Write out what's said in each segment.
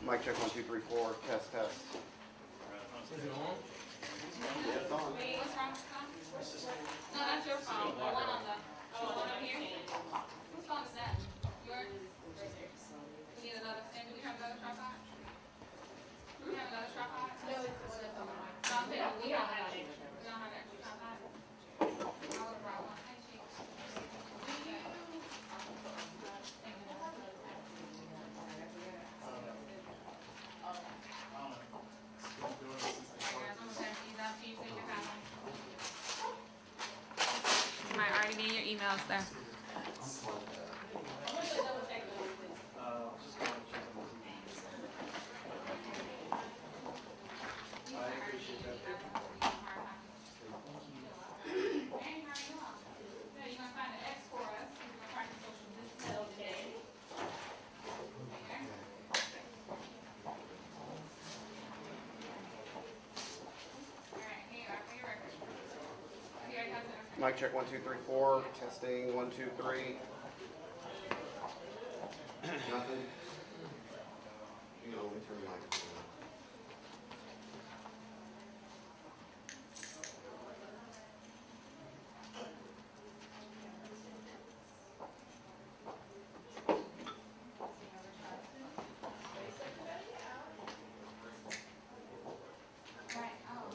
Mic check 1 2 3 4. Test test. Is it on? Yeah, it's on. Wait, what's wrong with the phone? No, that's your phone. The one on the one up here. Whose phone is that? Yours? We need another stand. Do we have another tripod? Do we have another tripod? No, it's the one that's on mine. No, I'm saying we don't have it. We don't have an extra tripod. I would have brought one. Hey, Chief. You might already be in your emails there. Mic check 1 2 3 4. Testing 1 2 3. Nothing. You know, let me turn the mic on.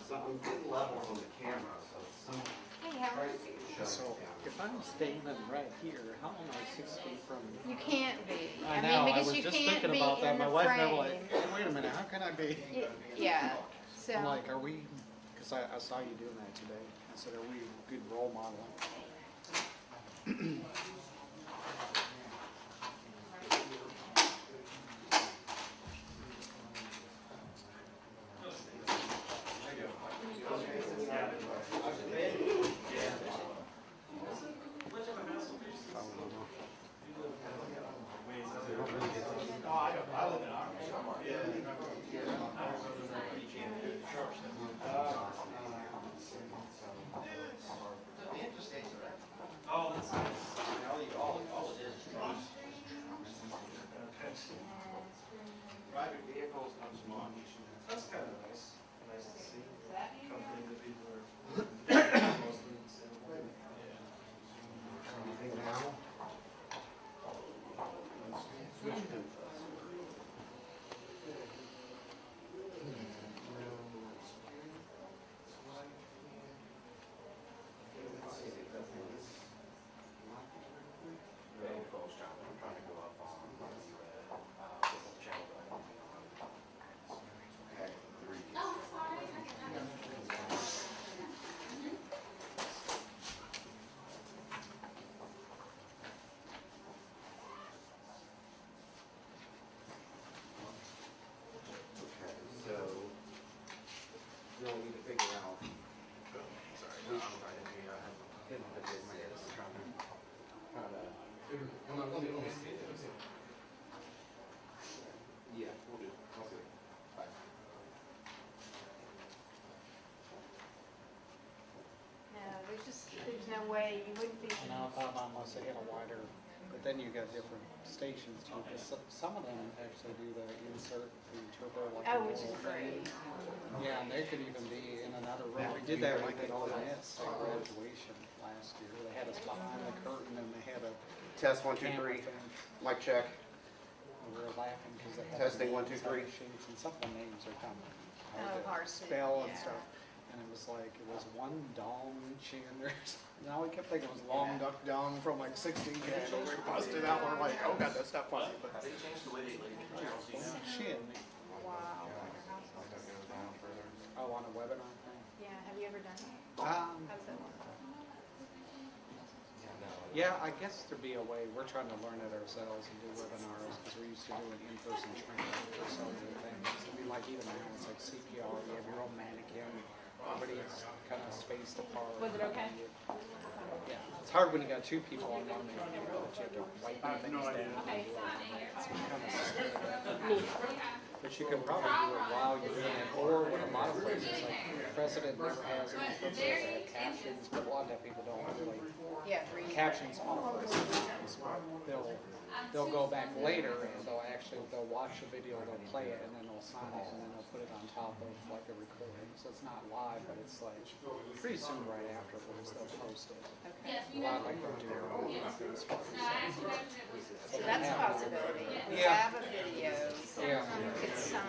So I'm getting levels on the camera, so it's some. So if I'm standing right here, how am I 6 feet from you? You can't be. I know, I because was you just can't thinking be about that. in My the wife frame. and I were like, hey, wait a minute, how can I be? Yeah. So. I'm like, are we, because I saw you doing that today. I said, are we good role modeling? Private vehicles, not small. That's kind of nice. Nice to see. Company that people are mostly in. Anything now? You'll need to figure out. Sorry, no, I'm trying to be, hidden the bit my head is trying to, how to. Yeah, we'll do. I'll see. Bye. No, there's no way you wouldn't be. And I thought unless they had a wider, but then you got different stations too, because some of them actually do the insert, the interpreter like. Oh, which is free. Yeah, and they could even be in another room. We did that like at Ole Miss at graduation last year. They had us behind the curtain and they had a Test 1 2 camera 3. thing. Mic check. We were laughing because they had Testing, 1 2 3. sheets and some of the names are kind of Hard hard to to spell and yeah. stuff. And it was like, it was one Dong Chin or something. Now we kept thinking it was Long Duck Dong from like 16 and we busted out. We're like, oh god, that's not funny. But They changed the way they Chin. Wow. Oh, on a webinar thing? Yeah. Have you ever done it? Um, How's that work? Yeah, I guess there'd be a way. We're trying to learn it ourselves and do webinars because we're used to doing in-person training for so many things. I mean, like even now, it's like CPR, you have your own mannequin, everybody's kind of spaced apart. Was it okay? Yeah, it's hard when you got two people on one man, but you have to wipe things down. Okay. It's kind of scary. Neat. But you can probably do it while you're doing it, or with a lot of places, like the president never has any purpose to have captions, but a lot of people don't really Yeah, read. captions off of the screens. They'll they'll go back later and they'll watch the video, they'll play it, and then they'll sign it, and then they'll put it on top of like a recording. So it's not live, but it's like pretty soon right afterwards they'll post it. Okay. A lot like they're doing on Facebook. So that's a possibility. We Yeah. have a video, Yeah. you could sign.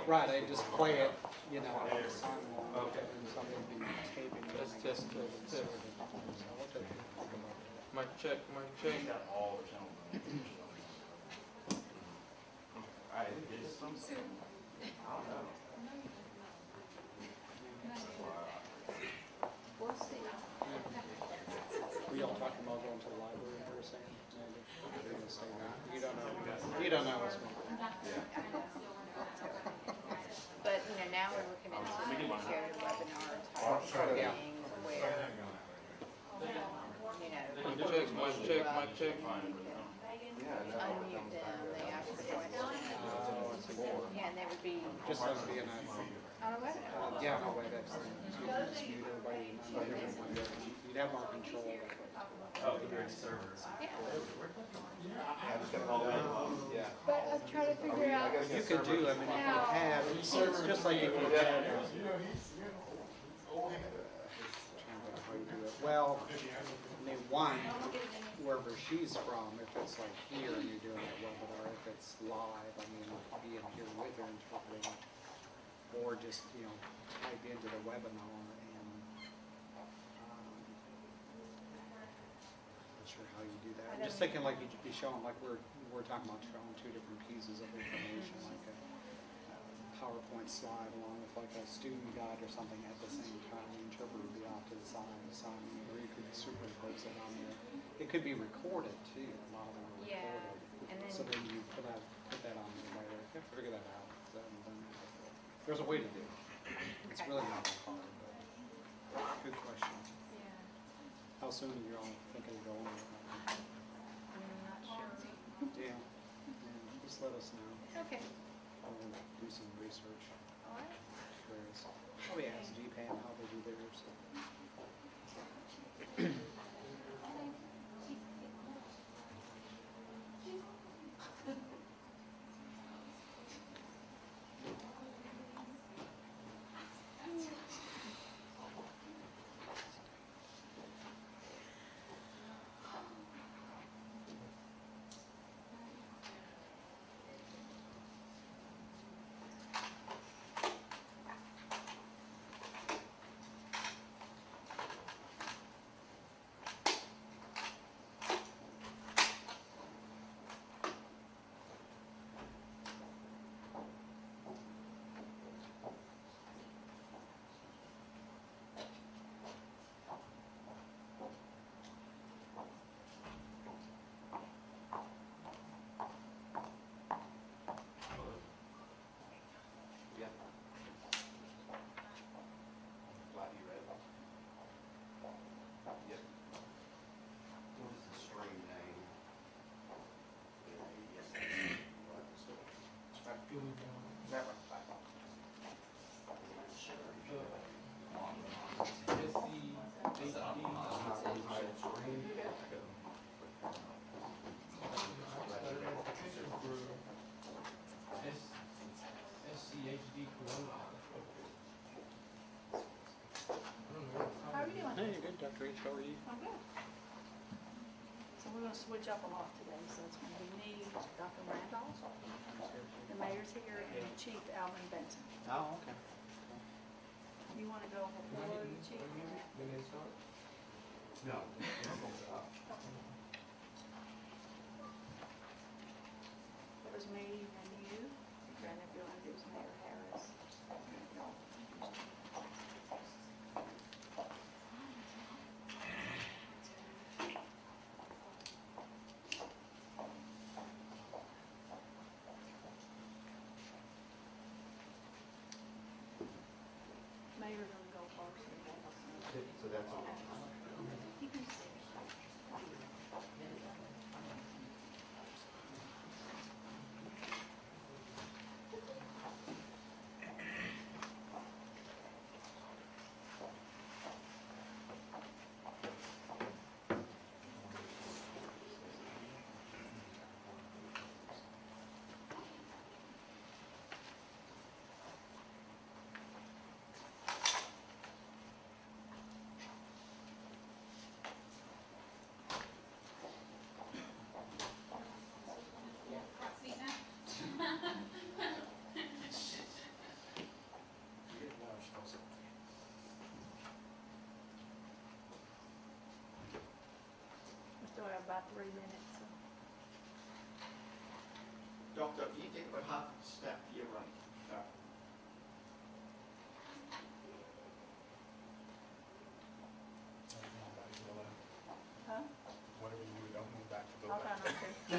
Right, they just play it, you know, sign it, and somebody will be taping it. Let's and test they it, can test. sort it. So what they think about it. Mic check, mic check. We'll see. We all talking about going to the library for a second? Maybe. You're gonna say that. You don't know. You don't know what's going on. But, you know, now we're looking into some shared webinar type Yeah. thing where, you know, Mic people check, mic check, show up, mic check. unmute them, they ask the question. Yeah, and they would be Just like being a, on a webinar. yeah, no way, that's, you can just mute everybody, you'd have more control. Yeah. But I'm trying to figure out. You could do, I mean, if you have, it's just like if you had, trying to think how you do it. Well, I mean, one, wherever she's from, if it's like here and you're doing a webinar, if it's live, I mean, being here with her interpreting, or just, you know, type into the webinar and, not sure how you do that. I'm just thinking like you'd be showing, like we're talking about showing two different pieces of information, like a PowerPoint slide along with like a student guide or something at the same time. The interpreter would be off to the side, or you could superimpose it on there. It could be recorded too. A lot of them are Yeah, recorded. and then- So then you put that on there later. You have to figure that out. So then there's a way to do it. It's Okay. really not that hard, but good question. Yeah, How soon are you all thinking of going? I'm not sure. Yeah. Just let us know. Okay, We'll do some research. all right. Curious. Probably ask GPAN how they do theirs. How are you doing? Hey, good, Dr. H. How are you? I'm good. So we're gonna switch up a lot today, so it's gonna be me, Dr. Randolph, the mayor's here, and Chief Alvin Benson. Oh, okay. You wanna go before the chief? No. It was me and you, and if you wanna do some Mayor Harris. Mayor gonna go first. So that's all. You can see. but hot step, you're right. Huh? Whatever you do, don't move back to go I'll back. try not to.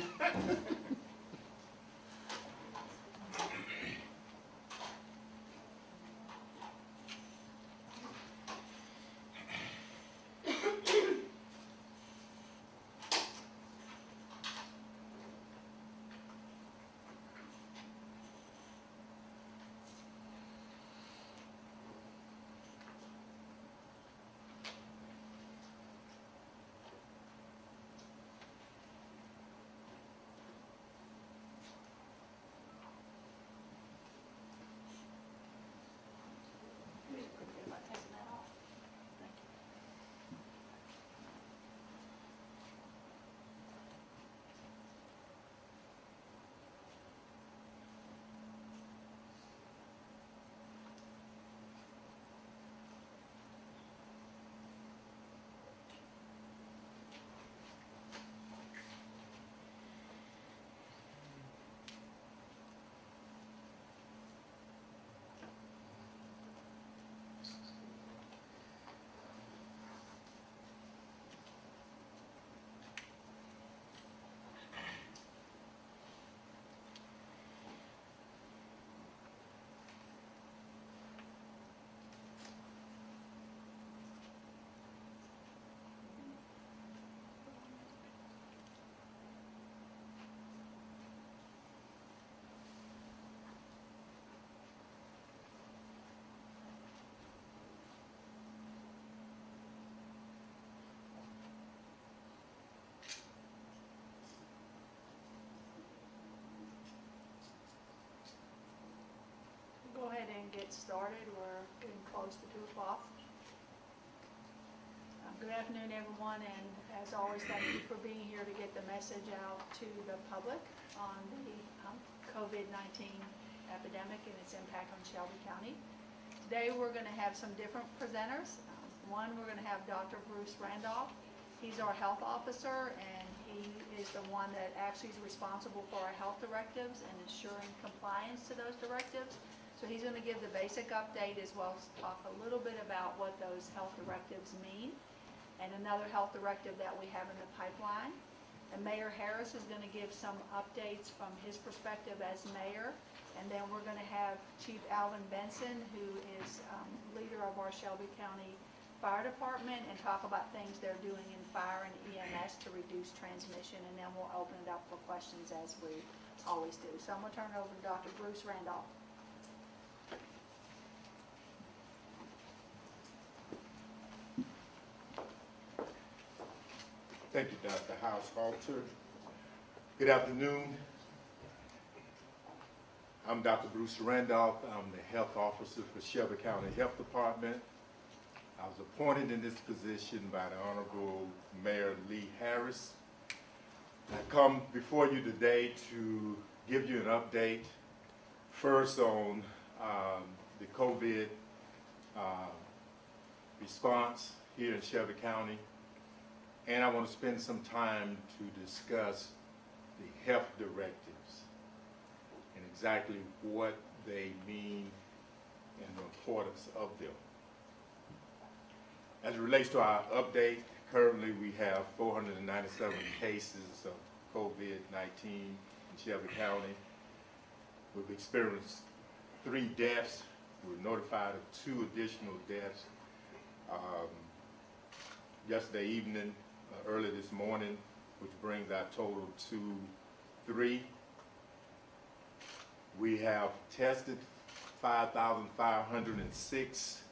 Pretty good about taking that off. Thank you. Go ahead and get started. We're getting close to 2 o'clock. Good afternoon, everyone, and as always, thank you for being here to get the message out to the public on the COVID-19 epidemic and its impact on Shelby County. Today, we're going to have some different presenters. One, we're going to have Dr. Bruce Randolph. He's our health officer, and he is the one that actually is responsible for our health directives and ensuring compliance to those directives. So he's going to give the basic update as well as talk a little bit about what those health directives mean and another health directive that we have in the pipeline. And Mayor Harris is going to give some updates from his perspective as mayor. And then we're going to have Chief Alvin Benson, who is leader of our Shelby County Fire Department, and talk about things they're doing in fire and EMS to reduce transmission. And then we'll open it up for questions as we always do. So I'm going to turn it over to Dr. Bruce Randolph. Thank you, Dr. House-Halter. Good afternoon. I'm Dr. Bruce Randolph. I'm the health officer for Shelby County Health Department. I was appointed in this position by the Honorable Mayor Lee Harris. I come before you today to give you an update, first on the COVID response here in Shelby County. And I want to spend some time to discuss the health directives and exactly what they mean and the importance of them. As it relates to our update, currently we have 497 cases of COVID-19 in Shelby County. We've experienced 3 deaths. We're notified of 2 additional deaths yesterday evening, early this morning, which brings our total to 3. We have tested 5,506,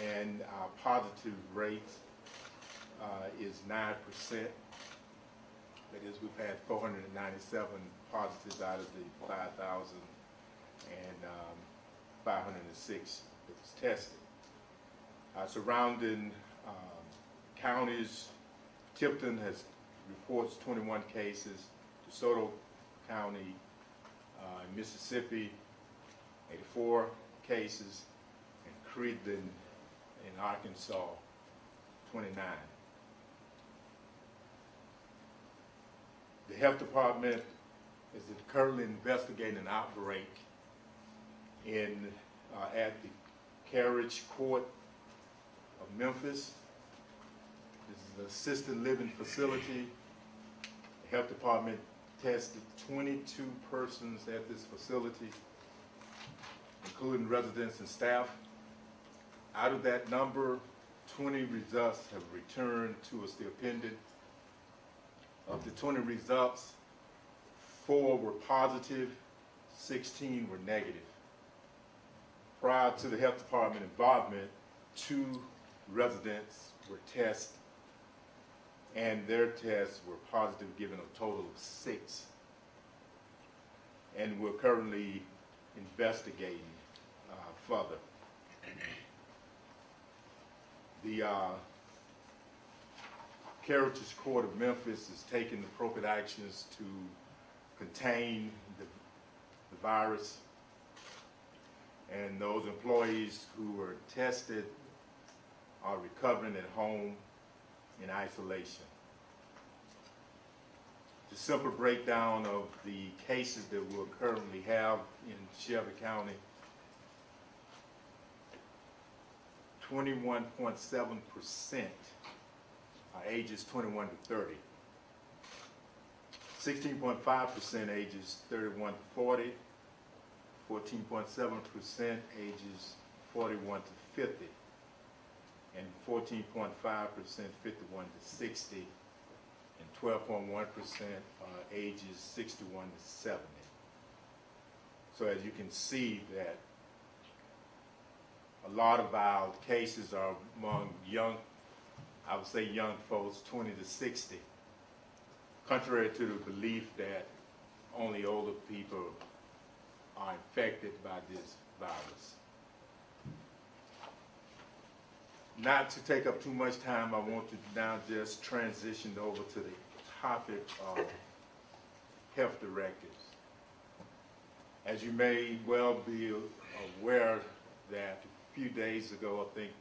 and our positive rate is 9%. That is, we've had 497 positives out of the 5,506 that was tested. Surrounding counties, Tipton reports 21 cases, DeSoto County, Mississippi, 84 cases, and Creighton in Arkansas, 29. The health department is currently investigating an outbreak in at the Carriage Court of Memphis. This is an assisted living facility. The health department tested 22 persons at this facility, including residents and staff. Out of that number, 20 results have returned to us, the appended. Of the 20 results, 4 were positive, 16 were negative. Prior to the health department involvement, 2 residents were tested, and their tests were positive, giving a total of 6. And we're currently investigating further. The Heritage Court of Memphis is taking appropriate actions to contain the virus, and those employees who were tested are recovering at home in isolation. The simple breakdown of the cases that we'll currently have in Shelby County: 21.7% are ages 21 to 30. 16.5% ages 31 to 40. 14.7% ages 41 to 50. And 14.5% 51 to 60. And 12.1% are ages 61 to 70. So as you can see, that a lot of our cases are among young, I would say young folks, 20 to 60, contrary to the belief that only older people are infected by this virus. Not to take up too much time, I want to now just transition over to the topic of health directives. As you may well be aware that a few days ago, I think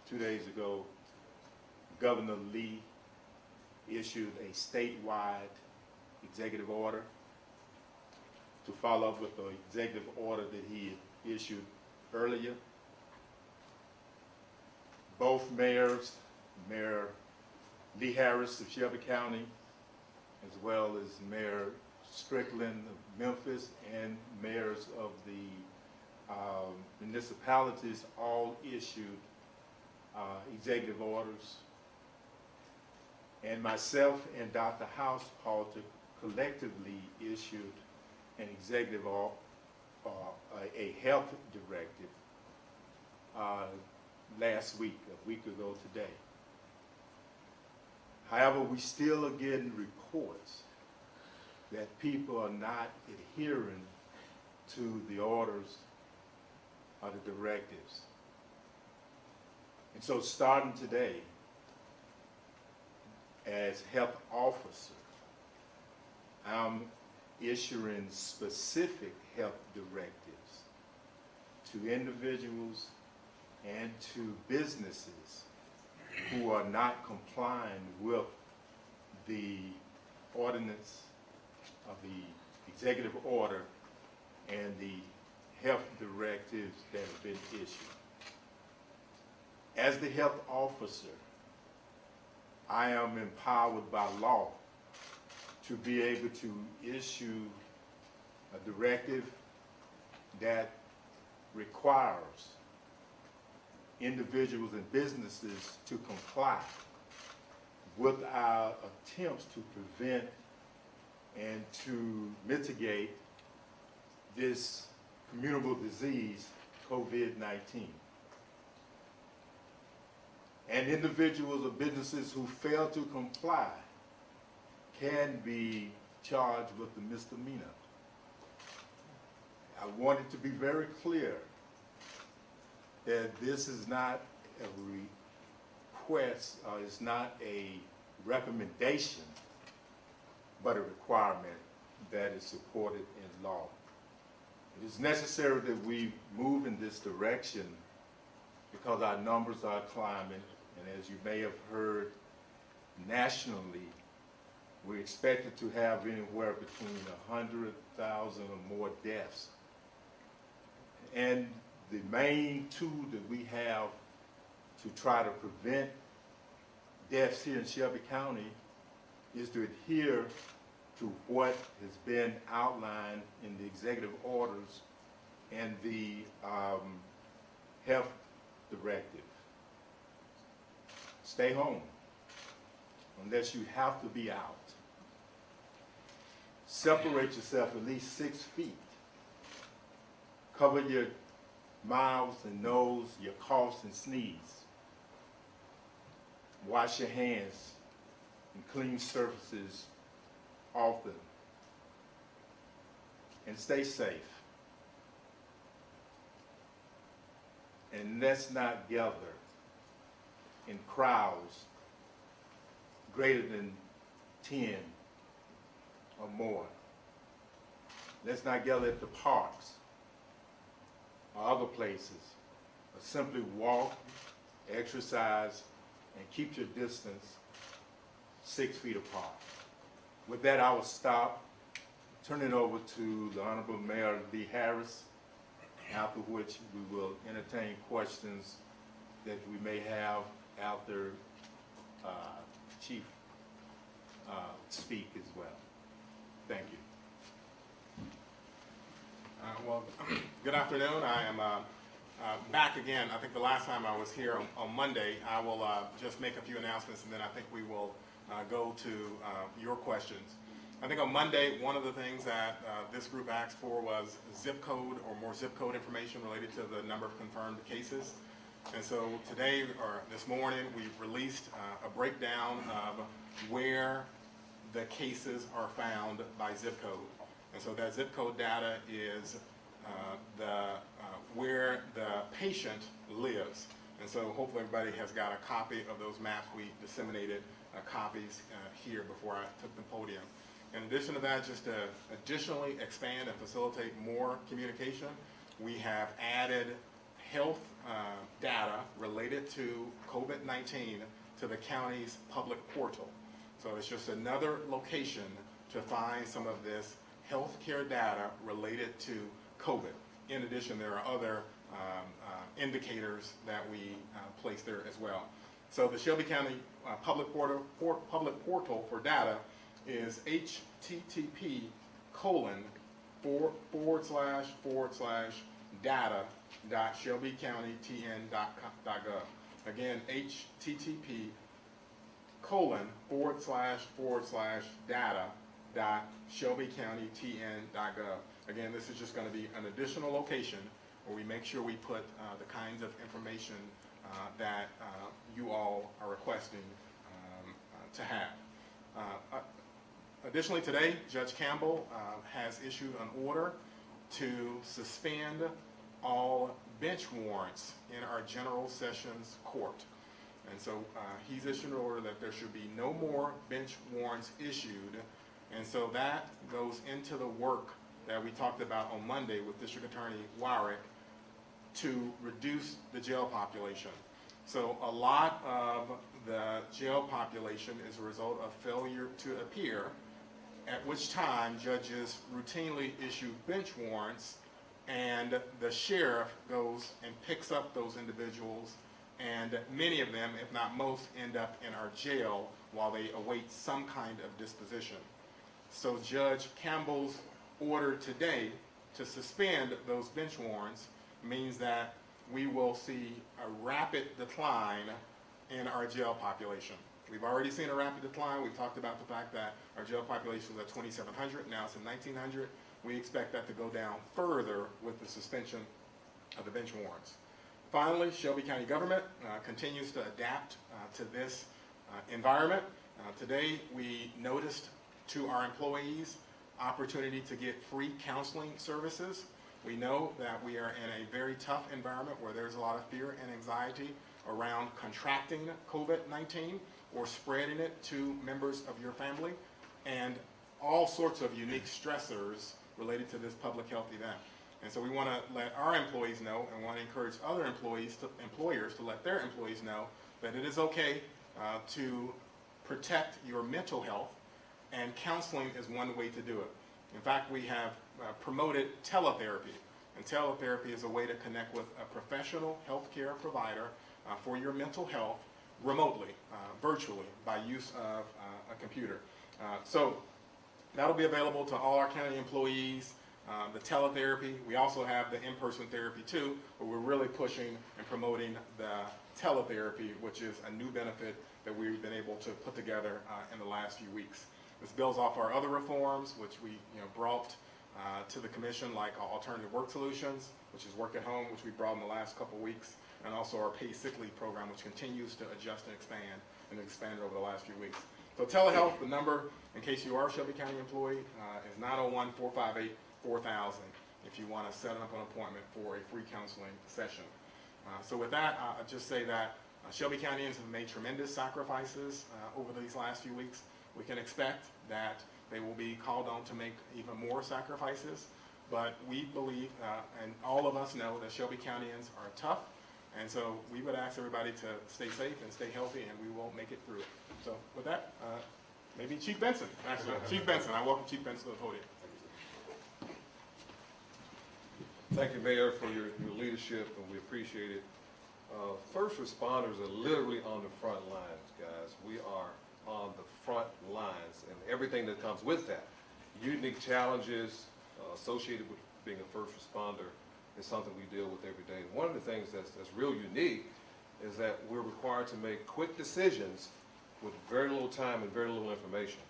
2 days ago, Governor Lee issued a statewide executive order to follow up with the executive order that he had issued earlier. Both mayors, Mayor Lee Harris of Shelby County, as well as Mayor Strickland of Memphis, and mayors of the municipalities, all issued executive orders. And myself and Dr. House-Palter collectively issued an executive order, a health directive, last week, a week ago today. However, we still are getting reports that people are not adhering to the orders or the directives. And so starting today, as health officer, I'm issuing specific health directives to individuals and to businesses who are not complying with the ordinance of the executive order and the health directives that have been issued. As the health officer, I am empowered by law to be able to issue a directive that requires individuals and businesses to comply with our attempts to prevent and to mitigate this communicable disease, COVID-19. And individuals or businesses who fail to comply can be charged with a misdemeanor. I want it to be very clear that this is not a request, or it's not a recommendation, but a requirement that is supported in law. It is necessary that we move in this direction because our numbers are climbing, and as you may have heard, nationally, We're expected to have anywhere between 100,000 or more deaths. And the main tool that we have to try to prevent deaths here in Shelby County is to adhere to what has been outlined in the executive orders and the health directive. Stay home unless you have to be out. Separate yourself at least 6 feet. Cover your mouth and nose, your coughs and sneeze. Wash your hands and clean surfaces often. And stay safe. And let's not gather in crowds greater than 10 or more. Let's not gather at the parks or other places, but simply walk, exercise, and keep your distance 6 feet apart. With that, I will stop, turn it over to the Honorable Mayor Lee Harris, after which we will entertain questions that we may have after Chief speak as well. Thank you. Well, good afternoon. I am back again. I think the last time I was here on Monday. I will just make a few announcements, and then I think we will go to your questions. I think on Monday, one of the things that this group asked for was zip code or more zip code information related to the number of confirmed cases. And so today, or this morning, we've released a breakdown of where the cases are found by zip code. And so that zip code data is where the patient lives. And so hopefully everybody has got a copy of those maps. We disseminated copies here before I took the podium. In addition to that, just to additionally expand and facilitate more communication, we have added health data related to COVID-19 to the county's public portal. So it's just another location to find some of this healthcare data related to COVID. In addition, there are other indicators that we place there as well. So the Shelby County public portal for data is http://data.shelbycountytn.gov. Again, http://data.shelbycountytn.gov. Again, this is just going to be an additional location where we make sure we put the kinds of information that you all are requesting to have. Additionally, today, Judge Campbell has issued an order to suspend all bench warrants in our General Sessions Court. And so he's issued an order that there should be no more bench warrants issued. And so that goes into the work that we talked about on Monday with District Attorney Wyrick to reduce the jail population. So a lot of the jail population is a result of failure to appear, at which time judges routinely issue bench warrants, and the sheriff goes and picks up those individuals, and many of them, if not most, end up in our jail while they await some kind of disposition. So Judge Campbell's order today to suspend those bench warrants means that we will see a rapid decline in our jail population. We've already seen a rapid decline. We've talked about the fact that our jail population was at 2,700. Now it's at 1,900. We expect that to go down further with the suspension of the bench warrants. Finally, Shelby County government continues to adapt to this environment. Today, we noticed to our employees opportunity to get free counseling services. We know that we are in a very tough environment where there's a lot of fear and anxiety around contracting COVID-19 or spreading it to members of your family, and all sorts of unique stressors related to this public health event. And so we want to let our employees know, and want to encourage other employers to let their employees know that it is okay to protect your mental health and counseling is one way to do it. In fact, we have promoted teletherapy, and teletherapy is a way to connect with a professional healthcare provider for your mental health remotely, virtually, by use of a computer. So that'll be available to all our county employees. The teletherapy, we also have the in-person therapy too, but we're really pushing and promoting the teletherapy, which is a new benefit that we've been able to put together in the last few weeks. This builds off our other reforms, which we brought to the commission, like alternative work solutions, which is work at home, which we brought in the last couple of weeks, and also our paid sick leave program, which continues to adjust and expanded over the last few weeks. So telehealth, the number, in case you are a Shelby County employee, is 901-458-4000 if you want to set up an appointment for a free counseling session. So with that, I'll just say that Shelby Countyans have made tremendous sacrifices over these last few weeks. We can expect that they will be called on to make even more sacrifices, but we believe, and all of us know, that Shelby Countyans are tough, and so we would ask everybody to stay safe and stay healthy, and we will make it through it. So with that, maybe Chief Benson, actually. Chief Benson, I welcome Chief Benson to the podium. Thank you, Mayor, for your leadership, and we appreciate it. First responders are literally on the front lines, guys. We are on the front lines, and everything that comes with that. Unique challenges associated with being a first responder is something we deal with every day. And one of the things that's real unique is that we're required to make quick decisions with very little time and very little information.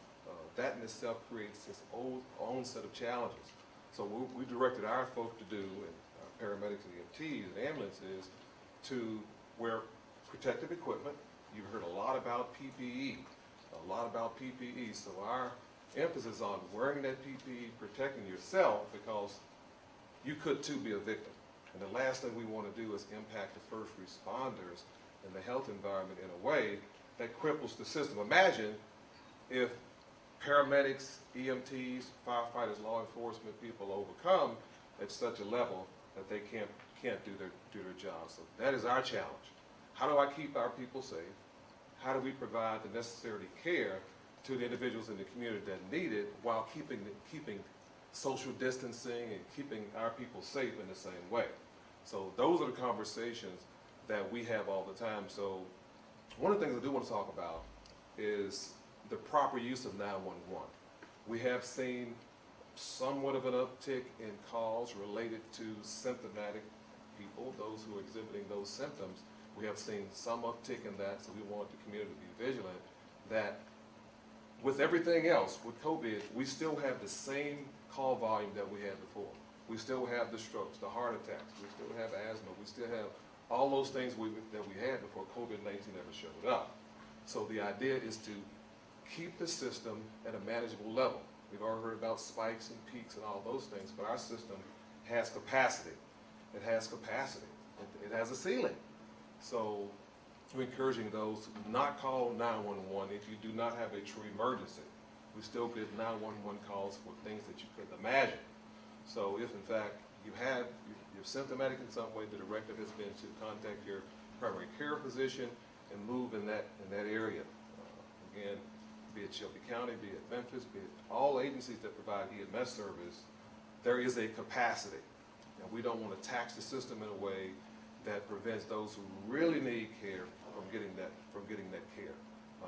That in itself creates its own set of challenges. So what we directed our folks to do, and our paramedics and EMTs and ambulances, to wear protective equipment. You've heard a lot about PPE, So our emphasis on wearing that PPE, protecting yourself, because you could too be a victim. And the last thing we want to do is impact the first responders and the health environment in a way that cripples the system. Imagine if paramedics, EMTs, firefighters, law enforcement people overcome at such a level that they can't do their job. So that is our challenge. How do I keep our people safe? How do we provide the necessary care to the individuals in the community that need it, while keeping social distancing and keeping our people safe in the same way? So those are the conversations that we have all the time. So one of the things I do want to talk about is the proper use of 911. We have seen somewhat of an uptick in calls related to symptomatic people, those who are exhibiting those symptoms. We have seen some uptick in that, so we want the community to be vigilant that with everything else, with COVID, we still have the same call volume that we had before. We still have the strokes, the heart attacks, we still have asthma, we still have all those things that we had before COVID-19 ever showed up. So the idea is to keep the system at a manageable level. We've already heard about spikes and peaks and all those things, but our system has capacity. It has capacity. It has a ceiling. So we're encouraging those to not call 911 if you do not have a true emergency. We still get 911 calls for things that you couldn't imagine. So if in fact you're symptomatic in some way, the directive has been to contact your primary care physician and move in that area. Again, be it Shelby County, be it Memphis, be it all agencies that provide EMS service, there is a capacity. And we don't want to tax the system in a way that prevents those who really need care from getting that care.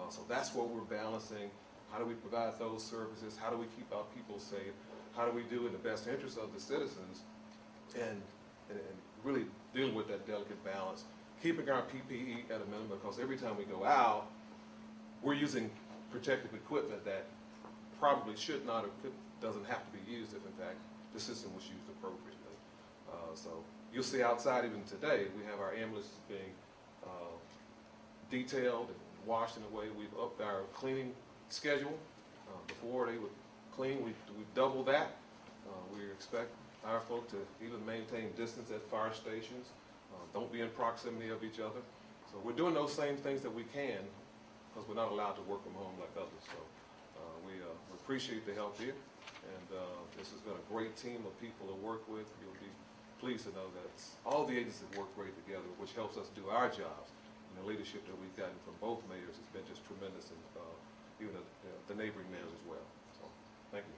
So that's what we're balancing. How do we provide those services? How do we keep our people safe? How do we do in the best interest of the citizens? And really dealing with that delicate balance, keeping our PPE at a minimum, because every time we go out, we're using protective equipment that probably should not or doesn't have to be used if in fact the system was used appropriately. So you'll see outside even today, we have our ambulances being detailed and washed in a way. We've upped our cleaning schedule. Before they would clean, we've doubled that. We expect our folk to even maintain distance at fire stations, don't be in proximity of each other. So we're doing those same things that we can, because we're not allowed to work from home like others. So we appreciate the help here, and this has been a great team of people to work with. You'll be pleased to know that all the agencies work great together, which helps us do our jobs. And the leadership that we've gotten from both mayors has been just tremendous in even the neighboring mayors as well. So, thank you.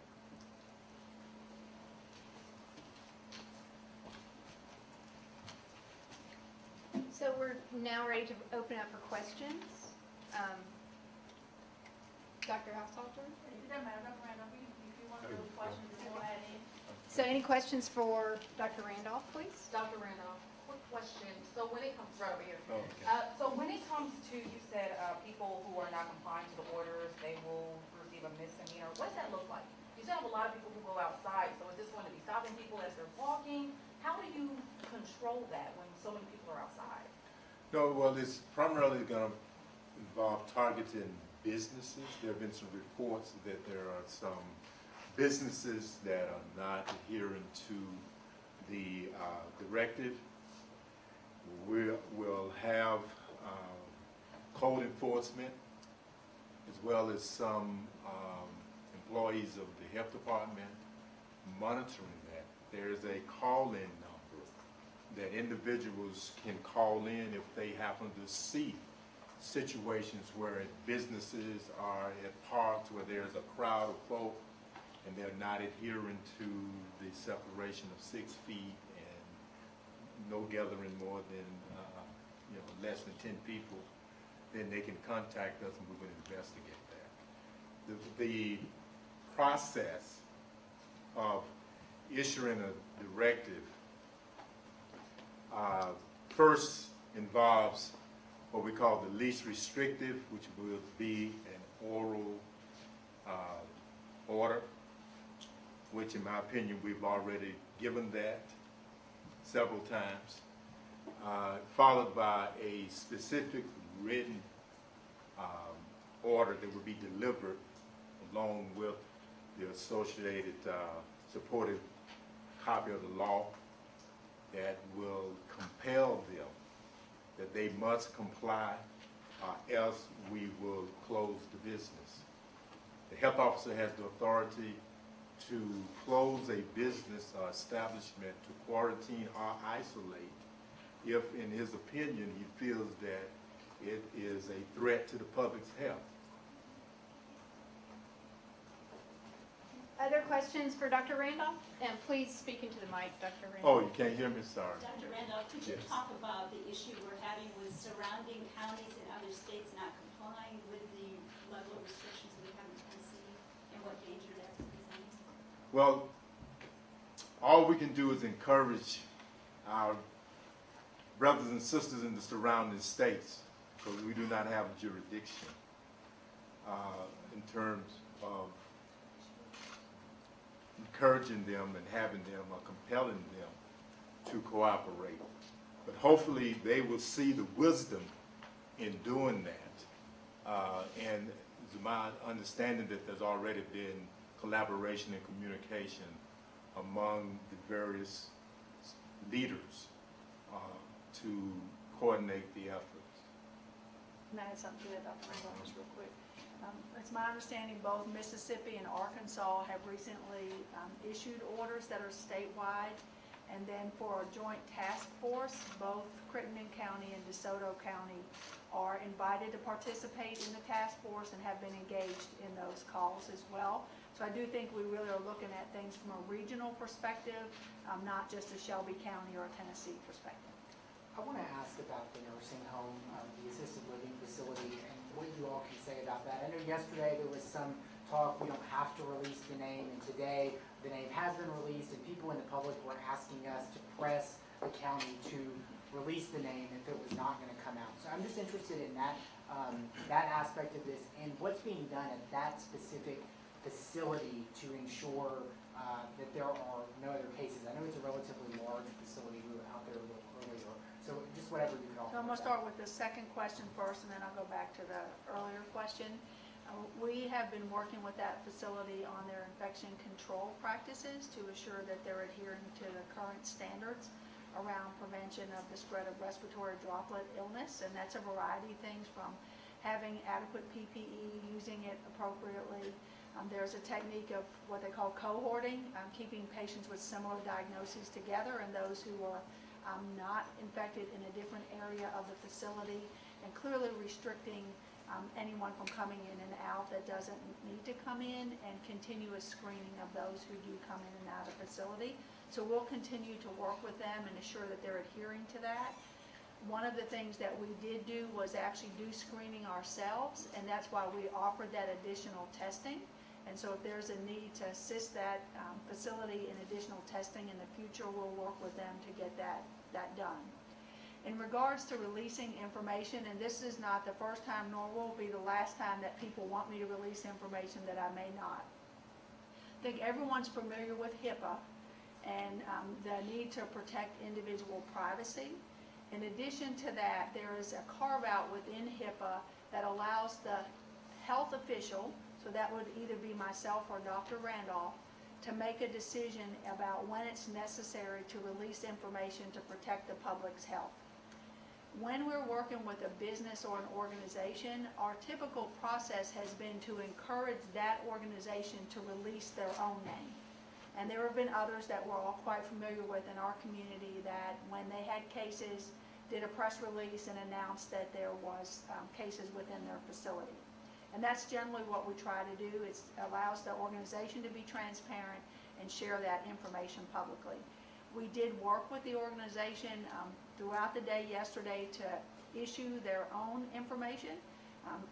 So we're now ready to open up for questions. Dr. Householder? It doesn't matter, Dr. Randolph, if you want to go with questions, go ahead in. So any questions for Dr. Randolph, please? Dr. Randolph, quick question. So when it comes, right over here. Oh, okay. So when it comes to, you said, people who are not complying to the orders, they will receive a misdemeanor. What does that look like? You said have a lot of people who go outside, so is this going to be stopping people as they're walking? How do you control that when so many people are outside? No, well, it's primarily going to involve targeting businesses. There have been some reports that there are some businesses that are not adhering to the directive. We'll have code enforcement as well as some employees of the health department monitoring that. There's a call-in number that individuals can call in if they happen to see situations where businesses are at parks where there's a crowd of folk and they're not adhering to the separation of 6 feet and no gathering more than less than 10 people, then they can contact us and we're going to investigate that. The process of issuing a directive first involves what we call the least restrictive, which will be an oral order, which in my opinion we've already given that several times, followed by a specific written order that will be delivered along with the associated supportive copy of the law that will compel them that they must comply or else we will close the business. The health officer has the authority to close a business or establishment, to quarantine or isolate if, in his opinion, he feels that it is a threat to the public's health. Other questions for Dr. Randolph? And please speak into the mic, Dr. Randolph. Oh, you can't hear me? Sorry. Dr. Randolph, could you Yes. talk about the issue we're having with surrounding counties and other states not complying with the level of restrictions we have in Tennessee and what danger that's presenting? Well, all we can do is encourage our brothers and sisters in the surrounding states, because we do not have jurisdiction in terms of encouraging them and having them or compelling them to cooperate. But hopefully they will see the wisdom in doing that. And it's my understanding that there's already been collaboration and communication among the various leaders to coordinate the efforts. Can I add something to that, Dr. Randolph, just real quick? It's my understanding both Mississippi and Arkansas have recently issued orders that are statewide. And then for a joint task force, both Crittenden County and DeSoto County are invited to participate in the task force and have been engaged in those calls as well. So I do think we really are looking at things from a regional perspective, not just a Shelby County or a Tennessee perspective. I want to ask about the nursing home, the assisted living facility, and what you all can say about that. I know yesterday there was some talk we don't have to release the name, and today the name has been released, and people in the public were asking us to press the county to release the name if it was not going to come out. So I'm just interested in that that aspect of this and what's being done at that specific facility to ensure that there are no other cases. I know it's a relatively large facility. We were out there a little earlier. So just whatever you can offer. So I'm going to start with the second question first, and then I'll go back to the earlier question. We have been working with that facility on their infection control practices to assure that they're adhering to the current standards around prevention of the spread of respiratory droplet illness, and that's a variety of things from having adequate PPE, using it appropriately. There's a technique of what they call cohorting, keeping patients with similar diagnoses together and those who are not infected in a different area of the facility, and clearly restricting anyone from coming in and out that doesn't need to come in, and continuous screening of those who do come in and out of facility. So we'll continue to work with them and assure that they're adhering to that. One of the things that we did do was actually do screening ourselves, and that's why we offered that additional testing. And so if there's a need to assist that facility in additional testing in the future, we'll work with them to get that done. In regards to releasing information, and this is not the first time nor will be the last time that people want me to release information that I may not. I think everyone's familiar with HIPAA and the need to protect individual privacy. In addition to that, there is a carve-out within HIPAA that allows the health official, so that would either be myself or Dr. Randolph, to make a decision about when it's necessary to release information to protect the public's health. When we're working with a business or an organization, our typical process has been to encourage that organization to release their own name. And there have been others that we're all quite familiar with in our community that when they had cases, did a press release and announced that there was cases within their facility. And that's generally what we try to do. It allows the organization to be transparent and share that information publicly. We did work with the organization throughout the day yesterday to issue their own information.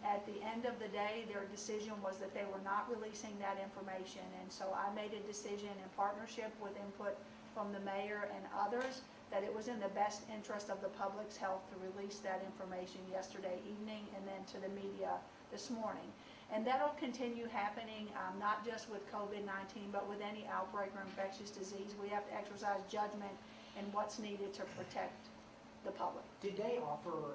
At the end of the day, their decision was that they were not releasing that information, and so I made a decision in partnership with input from the mayor and others that it was in the best interest of the public's health to release that information yesterday evening and then to the media this morning. And that'll continue happening, not just with COVID-19, but with any outbreak or infectious disease. We have to exercise judgment in what's needed to protect the public. Did they offer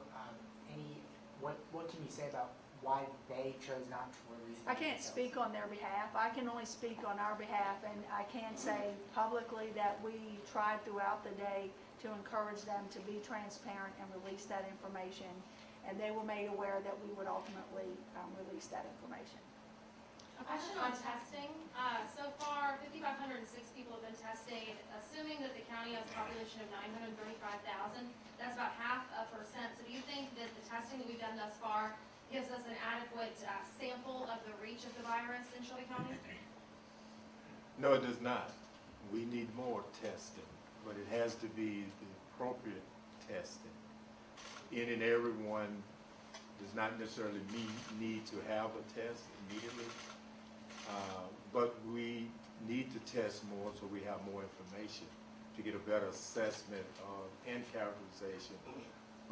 what can you say about why they chose not to release I that can't themselves? speak on their behalf. I can only speak on our behalf, and I can say publicly that we tried throughout the day to encourage them to be transparent and release that information, and they were made aware that we would ultimately release that information. A question on testing. So far, 5,506 people have been tested. Assuming that the county has a population of 935,000, that's about 0.5%. So do you think that the testing that we've done thus far gives us an adequate sample of the reach of the virus in Shelby County? No, it does not. We need more testing, but it has to be the appropriate testing. Any and everyone does not necessarily need to have a test immediately, but we need to test more so we have more information to get a better assessment of and characterization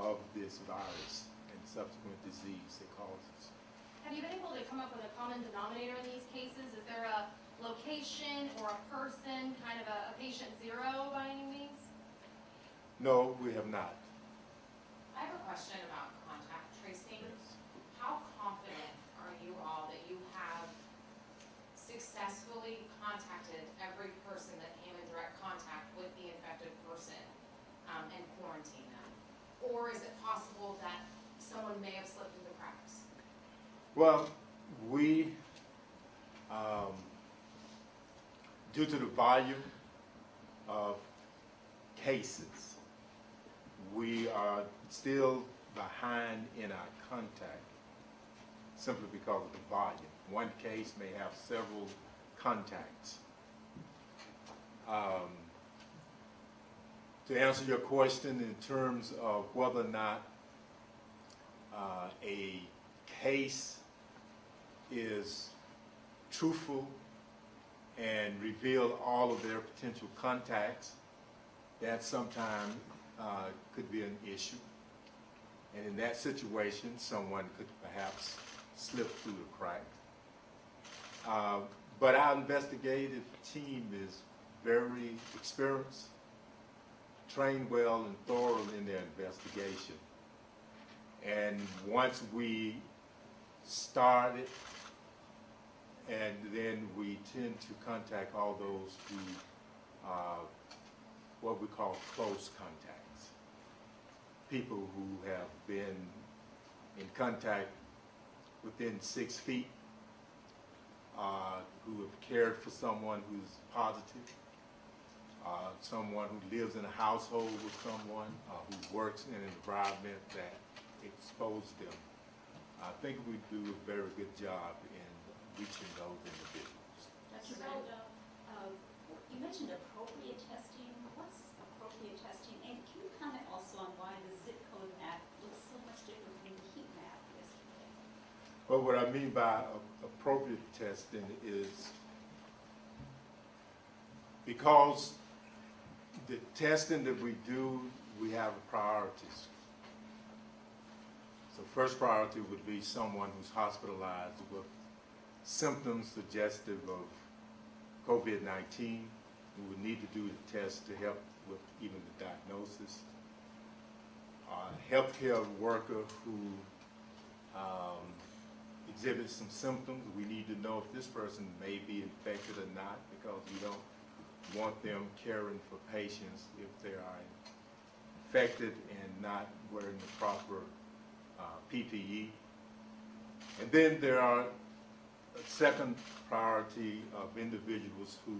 of this virus and subsequent disease it causes. Have you been able to come up with a common denominator in these cases? Is there a location or a person, kind of a patient zero by any means? No, we have not. I have a question about contact tracing. How confident are you all that you have successfully contacted every person that came in direct contact with the infected person and quarantined them? Or is it possible that someone may have slipped through the cracks? Well, we, due to the volume of cases, we are still behind in our contact simply because of the volume. One case may have several contacts. To answer your question in terms of whether or not a case is truthful and reveal all of their potential contacts, that sometimes could be an issue. And in that situation, someone could perhaps slip through the crack. But our investigative team is very experienced, trained well and thorough in their investigation. And once we start it, and then we tend to contact all those who are what we call close contacts. People who have been in contact within 6 feet, who have cared for someone who's positive, someone who lives in a household with someone, who works in an environment that exposed them I think we do a very good job in reaching those individuals. Dr. Randolph, you mentioned appropriate testing. What's appropriate testing? And can you comment also on why the zip code map looks so much different from the heat map yesterday? But what I mean by appropriate testing is because the testing that we do, we have priorities. So first priority would be someone who's hospitalized with symptoms suggestive of COVID-19. We would need to do the test to help with even the diagnosis. A healthcare worker who exhibits some symptoms, we need to know if this person may be infected or not, because we don't want them caring for patients if they are infected and not wearing the proper PPE. And then there are a second priority of individuals who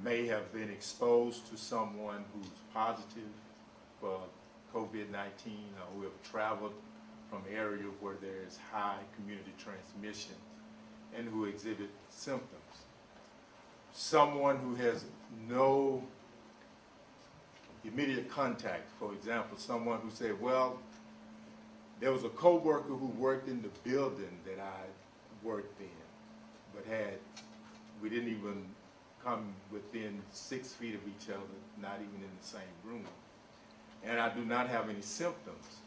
may have been exposed to someone who's positive for COVID-19 or who have traveled from areas where there is high community transmission and who exhibit symptoms. Someone who has no immediate contact, for example, someone who said, well, there was a coworker who worked in the building that I worked in, but we didn't even come within 6 feet of each other, not even in the same room, and I do not have any symptoms,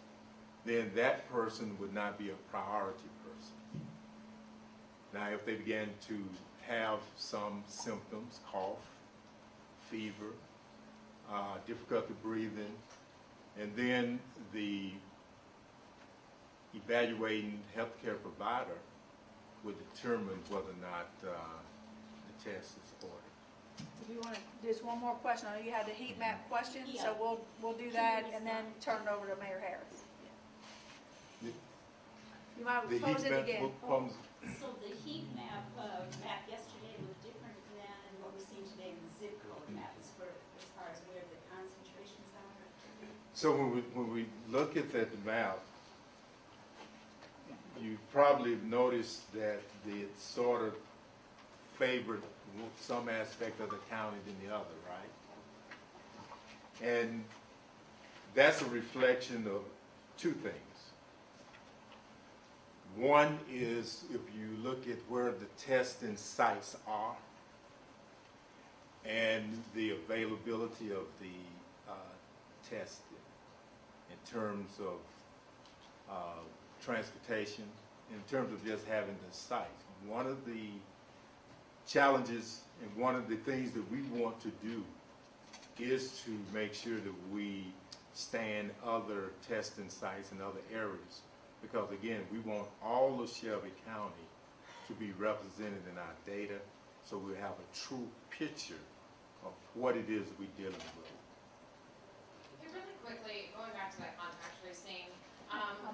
then that person would not be a priority person. Now, if they began to have some symptoms, cough, fever, difficulty breathing, and then the evaluating healthcare provider would determine whether or not the test is ordered. If you want to, just one more question. I know you had the heat map question, so Yeah. we'll do that and then turn it over to Mayor Harris. You might The pose heat it map again. So the heat map yesterday was different than what we're seeing today in the zip code maps as far as where the concentrations are? So when we look at that map, you probably noticed that it sort of favored some aspect of the county than the other, right? And that's a reflection of two things. One is if you look at where the testing sites are and the availability of the testing in terms of transportation, in terms of just having the sites. One of the challenges and one of the things that we want to do is to make sure that we stand other testing sites in other areas. Because again, we want all of Shelby County to be represented in our data so we have a true picture of what it is we're dealing with. Hey, really quickly, going back to that contact tracing,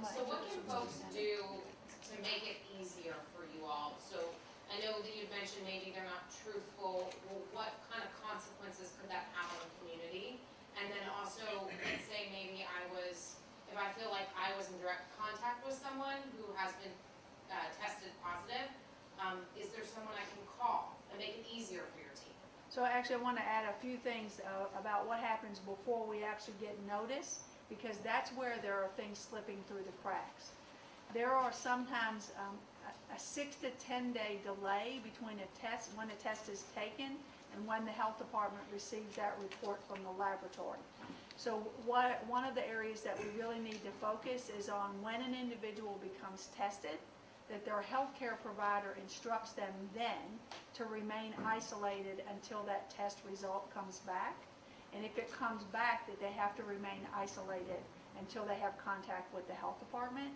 so what can folks do to make it easier for you all? So I know that you mentioned maybe they're not truthful. Well, what kind of consequences could that have on the community? And then also, let's say maybe if I feel like I was in direct contact with someone who has been tested positive, is there someone I can call and make it easier for your team? So actually I want to add a few things about what happens before we actually get notice, because that's where there are things slipping through the cracks. There are sometimes a 6 to 10 day delay between when a test is taken and when the health department receives that report from the laboratory. So one of the areas that we really need to focus is on when an individual becomes tested, that their healthcare provider instructs them then to remain isolated until that test result comes back. And if it comes back, that they have to remain isolated until they have contact with the health department.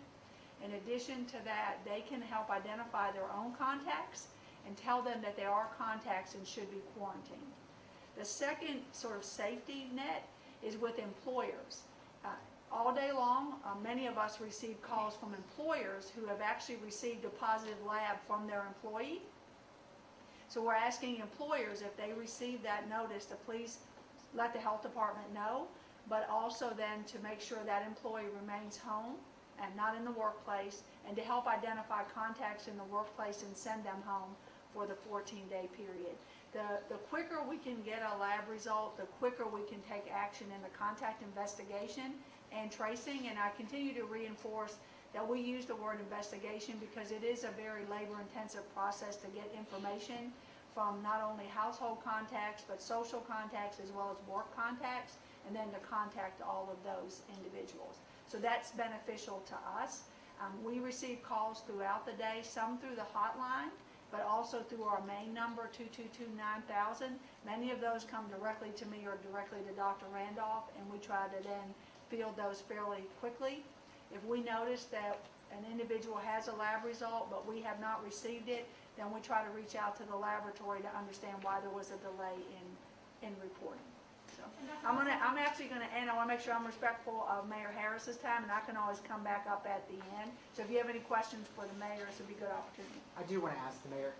In addition to that, they can help identify their own contacts and tell them that they are contacts and should be quarantined. The second sort of safety net is with employers. All day long, many of us receive calls from employers who have actually received a positive lab from their employee. So we're asking employers, if they receive that notice, to please let the health department know, but also then to make sure that employee remains home and not in the workplace, and to help identify contacts in the workplace and send them home for the 14-day period. The quicker we can get a lab result, the quicker we can take action in the contact investigation and tracing. And I continue to reinforce that we use the word investigation because it is a very labor-intensive process to get information from not only household contacts, but social contacts as well as work contacts, and then to contact all of those individuals. So that's beneficial to us. We receive calls throughout the day, some through the hotline, but also through our main number, 222-9000. Many of those come directly to me or directly to Dr. Randolph, and we try to then field those fairly quickly. If we notice that an individual has a lab result, but we have not received it, then we try to reach out to the laboratory to understand why there was a delay in reporting. So I'm actually going to end. I want to make sure I'm respectful of Mayor Harris's time, and I can always come back up at the end. So if you have any questions for the mayor, this would be a good opportunity. I do want to ask the mayor,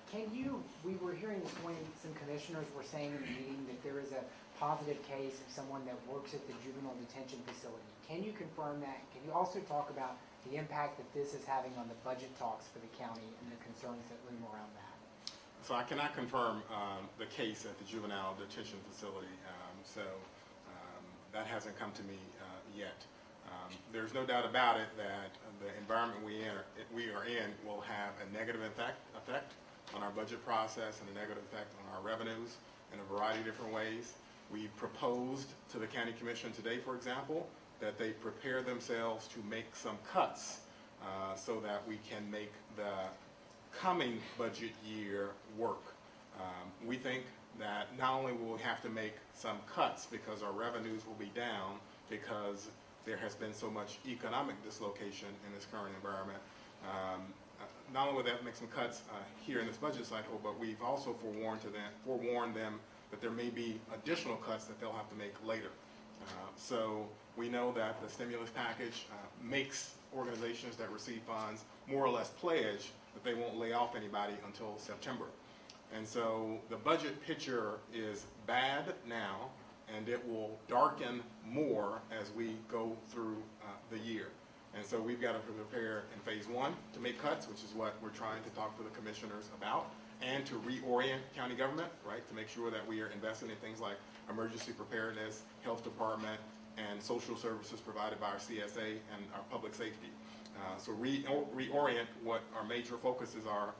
we were hearing this morning, some commissioners were saying in the meeting that there is a positive case of someone that works at the juvenile detention facility. Can you confirm that? Can you also talk about the impact that this is having on the budget talks for the county and the concerns that loom around that? So I cannot confirm the case at the juvenile detention facility. That hasn't come to me yet. There's no doubt about it that the environment we are in will have a negative effect on our budget process and a negative effect on our revenues in a variety of different ways. We proposed to the county commission today, for example, that they prepare themselves to make some cuts so that we can make the coming budget year work. We think that not only will we have to make some cuts because our revenues will be down because there has been so much economic dislocation in this current environment. Not only will they have to make some cuts here in this budget cycle, but we've also forewarned them that there may be additional cuts that they'll have to make later. So we know that the stimulus package makes organizations that receive funds more or less pledge that they won't lay off anybody until September. And so the budget picture is bad now, and it will darken more as we go through the year. And so we've got to prepare in phase one to make cuts, which is what we're trying to talk to the commissioners about, and to reorient county government, right, to make sure that we are investing in things like emergency preparedness, health department, and social services provided by our CSA and our public safety. So reorient what our major focuses are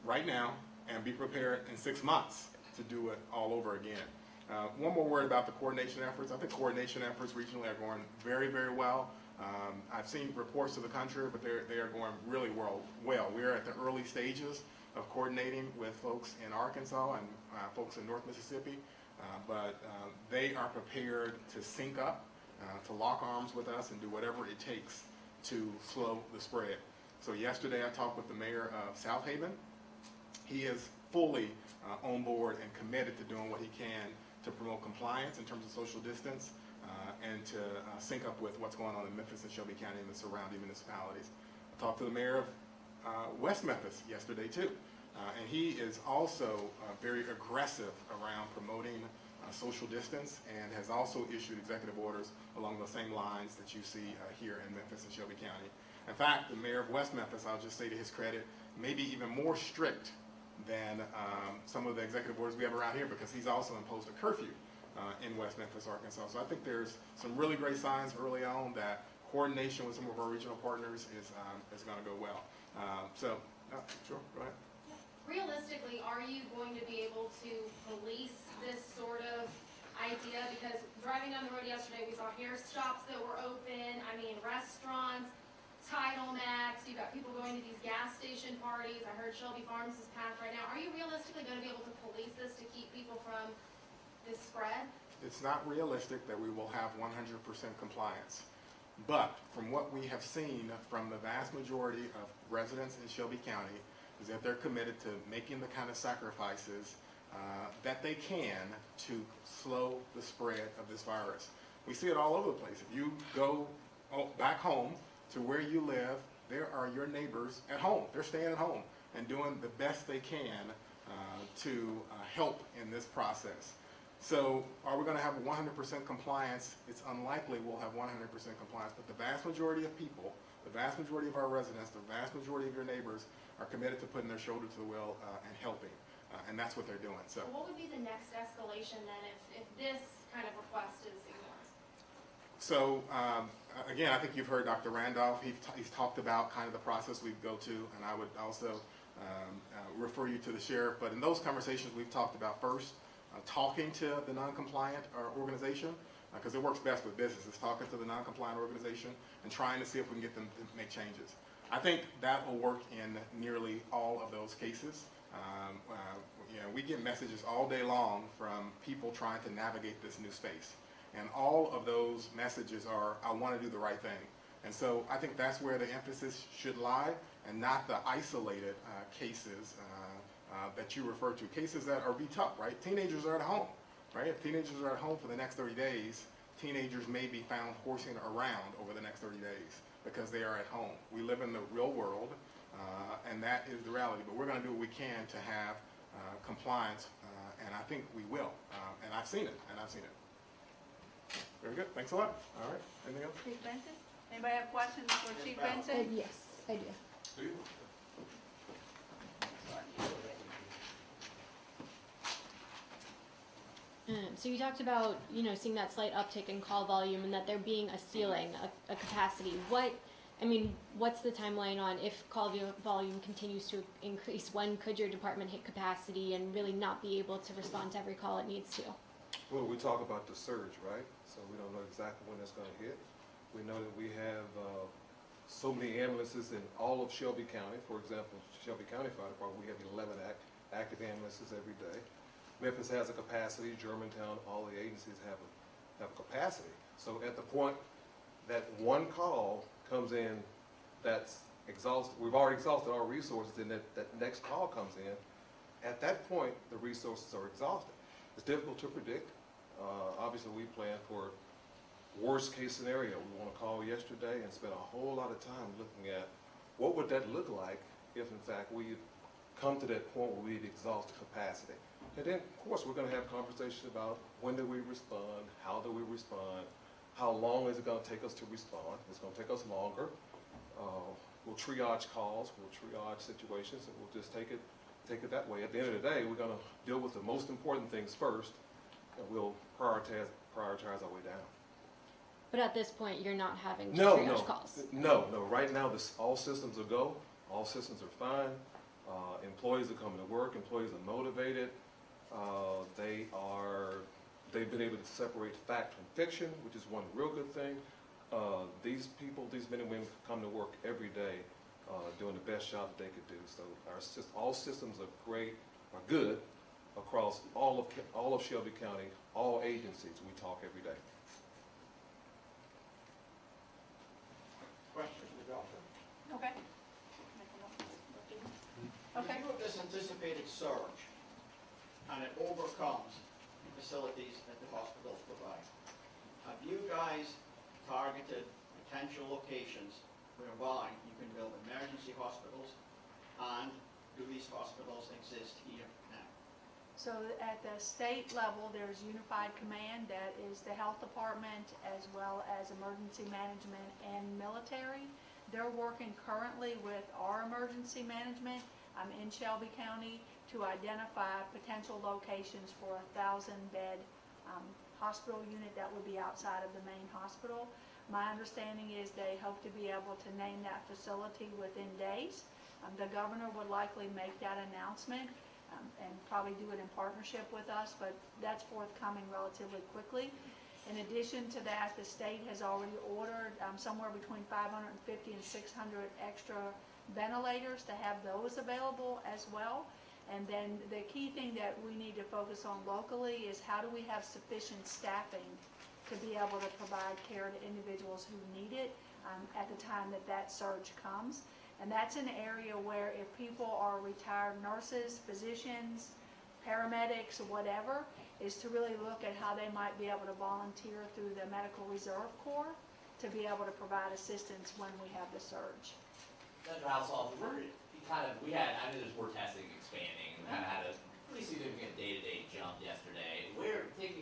right now, and be prepared in 6 months to do it all over again. One more word about the coordination efforts. I think coordination efforts regionally are going very, very well. I've seen reports to the country, but they are going really well. We're at the early stages of coordinating with folks in Arkansas and folks in North Mississippi, but they are prepared to sync up, to lock arms with us and do whatever it takes to slow the spread. So yesterday I talked with the mayor of South Haven. He is fully on board and committed to doing what he can to promote compliance in terms of social distance and to sync up with what's going on in Memphis and Shelby County and the surrounding municipalities. I talked to the mayor of West Memphis yesterday too, and he is also very aggressive around promoting social distance and has also issued executive orders along the same lines that you see here in Memphis and Shelby County. In fact, the mayor of West Memphis, I'll just say to his credit, may be even more strict than some of the executive orders we have around here, because he's also imposed a curfew in West Memphis, Arkansas. So I think there's some really great signs early on that coordination with some of our regional partners is going to go well. Sure, go ahead. Realistically, are you going to be able to police this sort of idea? Because driving down the road yesterday, we saw hair shops that were open, restaurants, Title Max, you've got people going to these gas station parties. I heard Shelby Farms is packed right now. Are you realistically going to be able to police this to keep people from this spread? It's not realistic that we will have 100% compliance. But from what we have seen from the vast majority of residents in Shelby County is that they're committed to making the kind of sacrifices that they can to slow the spread of this virus. We see it all over the place. If you go back home to where you live, there are your neighbors at home. They're staying at home and doing the best they can to help in this process. So are we going to have 100% compliance? It's unlikely we'll have 100% compliance, but the vast majority of people, the vast majority of our residents, the vast majority of your neighbors are committed to putting their shoulder to the wheel and helping, and that's what they're doing. So what would be the next escalation then if this kind of request is ignored? So again, I think you've heard Dr. Randolph. He's talked about kind of the process we go to, and I would also refer you to the sheriff. But in those conversations, we've talked about first talking to the non-compliant organization, because it works best with businesses, talking to the non-compliant organization and trying to see if we can get them to make changes. I think that will work in nearly all of those cases. We get messages all day long from people trying to navigate this new space. And all of those messages are, I want to do the right thing. And so I think that's where the emphasis should lie, and not the isolated cases that you refer to. Cases that are be tough, right? Teenagers are at home, right? If teenagers are at home for the next 30 days, teenagers may be found horsing around over the next 30 days because they are at home. We live in the real world, and that is the reality. But we're going to do what we can to have compliance, and I think we will. And I've seen it, Very good. Thanks a lot. All right. Anything else? Chief Benson? Anybody have questions for Chief Benson? Yes, I do. Do you? So you talked about, seeing that slight uptick in call volume and that there being a ceiling, a capacity. What's the timeline on if call volume continues to increase? When could your department hit capacity and really not be able to respond to every call it needs to? Well, we talk about the surge, right? So we don't know exactly when it's going to hit. We know that we have so many ambulances in all of Shelby County. For example, Shelby County Fire Department, we have 11 active ambulances every day. Memphis has a capacity. Germantown, all the agencies have a capacity. So at the point that one call comes in that's exhausted, we've already exhausted our resources, and that next call comes in, at that point the resources are exhausted. It's difficult to predict. Obviously we plan for worst case scenario. We want to call yesterday and spend a whole lot of time looking at what would that look like if in fact we come to that point where we'd exhausted capacity. And then of course we're going to have conversations about when do we respond, how do we respond, how long is it going to take us to respond. It's going to take us longer. We'll triage calls, we'll triage situations, and we'll just take it that way. At the end of the day, we're going to deal with the most important things first, and we'll prioritize our way down. But at this point, you're not having to No. calls? No. Right now, all systems are go. All systems are fine. Employees are coming to work. Employees are motivated. They've been able to separate fact from fiction, which is one real good thing. These men and women come to work every day doing the best job that they could do. So all systems are great, are good across all of Shelby County, all agencies. We talk every day. Question for the doctor. Okay. Okay. If you have this anticipated surge and it overcomes the facilities that the hospitals provide, have you guys targeted potential locations whereby you can build emergency hospitals, and do these hospitals exist here now? So at the state level, there's unified command that is the health department as well as emergency management and military. They're working currently with our emergency management in Shelby County to identify potential locations for a 1,000-bed hospital unit that would be outside of the main hospital. My understanding is they hope to be able to name that facility within days. The governor would likely make that announcement and probably do it in partnership with us, but that's forthcoming relatively quickly. In addition to that, the state has already ordered somewhere between 550 and 600 extra ventilators to have those available as well. And then the key thing that we need to focus on locally is how do we have sufficient staffing to be able to provide care to individuals who need it at the time that surge comes. And that's an area where if people are retired nurses, physicians, paramedics, or whatever, is to really look at how they might be able to volunteer through the Medical Reserve Corps to be able to provide assistance when we have the surge. Dr. Household, I knew this word testing expanding, and we kind of had a pretty significant day-to-day jump yesterday. Taking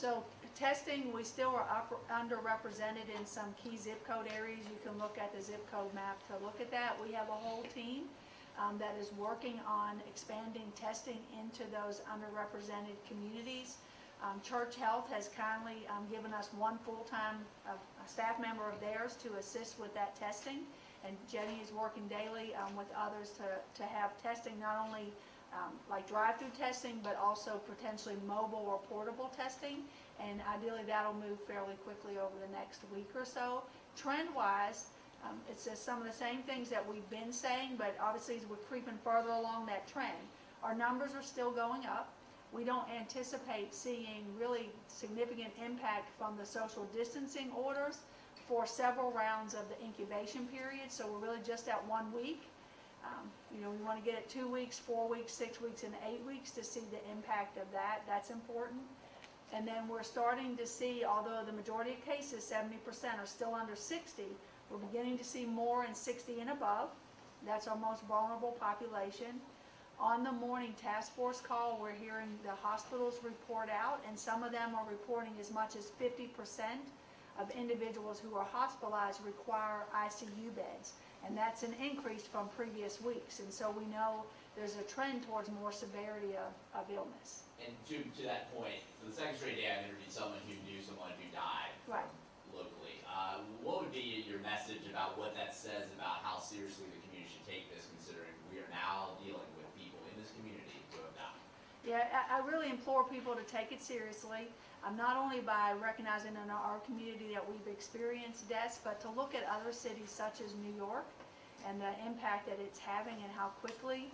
So testing, we still are underrepresented in some key zip code areas. You can look at the zip code map to look at that. We have a whole team that is working on expanding testing into those underrepresented communities. Church Health has kindly given us one full-time staff member of theirs to assist with that testing. And Jenny is working daily with others to have testing, not only like drive-through testing, but also potentially mobile or portable testing. And ideally that'll move fairly quickly over the next week or so. Trend-wise, it's just some of the same things that we've been saying, but obviously as we're creeping further along that trend, our numbers are still going up. We don't anticipate seeing really significant impact from the social distancing orders for several rounds of the incubation period. So we're really just at 1 week. You know, we want to get it 2 weeks, 4 weeks, 6 weeks, and 8 weeks to see the impact of that. That's important. And then we're starting to see, although the majority of cases, 70%, are still under 60, we're beginning to see more in 60 and above. That's our most vulnerable population. On the morning task force call, we're hearing the hospitals report out, and some of them are reporting as much as 50% of individuals who are hospitalized require ICU beds. And that's an increase from previous weeks. And so we know there's a trend towards more severity of illness. And to that point, for the second straight day, I've interviewed someone who knew someone who died Right. locally. What would be your message about what that says about how seriously the community should take this, considering we are now dealing with people in this community who have died? Yeah, I really implore people to take it seriously, not only by recognizing in our community that we've experienced deaths, but to look at other cities such as New York and the impact that it's having and how quickly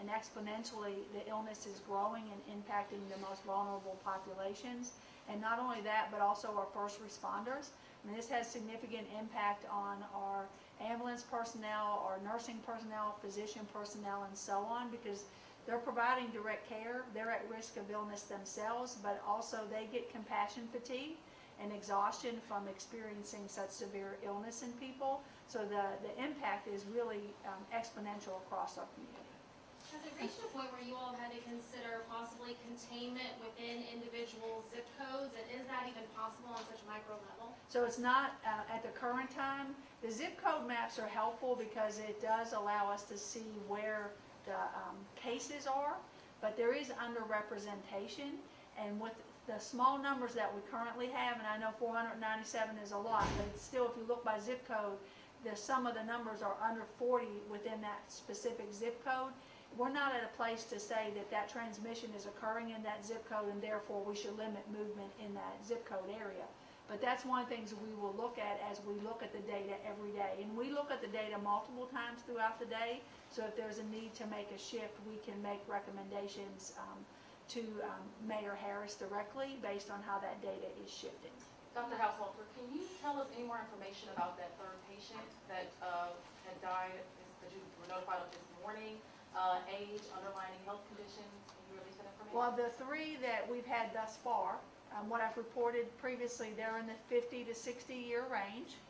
and exponentially the illness is growing and impacting the most vulnerable populations. And not only that, but also our first responders. I mean, this has significant impact on our ambulance personnel, our nursing personnel, physician personnel, and so on, because they're providing direct care. They're at risk of illness themselves, but also they get compassion fatigue and exhaustion from experiencing such severe illness in people. So the impact is really exponential across our community. Has it reached a point where you all had to consider possibly containment within individual zip codes, and is that even possible on such a micro level? So it's not at the current time. The zip code maps are helpful because it does allow us to see where the cases are, but there is underrepresentation, and with the small numbers that we currently have, and I know 497 is a lot, but still if you look by zip code, some of the numbers are under 40 within that specific zip code. We're not at a place to say that that transmission is occurring in that zip code and therefore we should limit movement in that zip code area. But that's one of the things we will look at as we look at the data every day. And we look at the data multiple times throughout the day, so if there's a need to make a shift, we can make recommendations to Mayor Harris directly based on how that data is shifting. Dr. Householder, can you tell us any more information about that third patient that had died, that you were notified of this morning? Age, underlying health conditions, can you release that information? Well, the 3 that we've had thus far, what I've reported previously, they're in the 50 to 60 year range.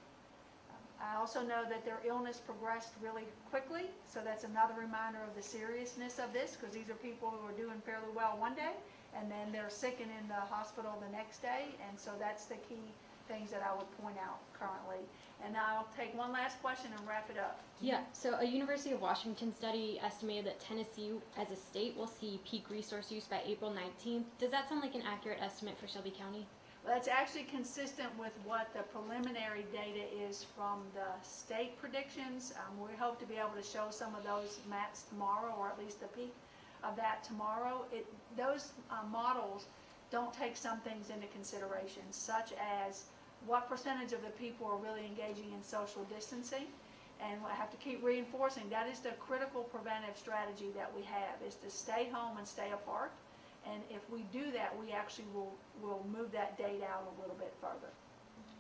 I also know that their illness progressed really quickly, so that's another reminder of the seriousness of this, because these are people who are doing fairly well one day, and then they're sick and in the hospital the next day, and so that's the key things that I would point out currently. And I'll take one last question and wrap it up. Yeah, so a University of Washington study estimated that Tennessee as a state will see peak resource use by April 19th. Does that sound like an accurate estimate for Shelby County? Well, that's actually consistent with what the preliminary data is from the state predictions. We hope to be able to show some of those maps tomorrow, or at least the peak of that tomorrow. Those models don't take some things into consideration, such as what percentage of the people are really engaging in social distancing. And I have to keep reinforcing, that is the critical preventive strategy that we have, is to stay home and stay apart. And if we do that, we actually will move that date out a little bit further.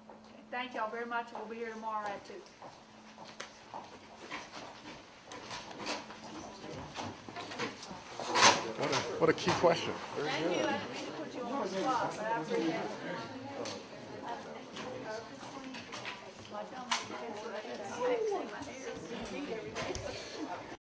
Okay, thank y'all very much. We'll be here tomorrow at 2. What a key question. Thank you. I didn't mean to put you on the spot, but I appreciate it. My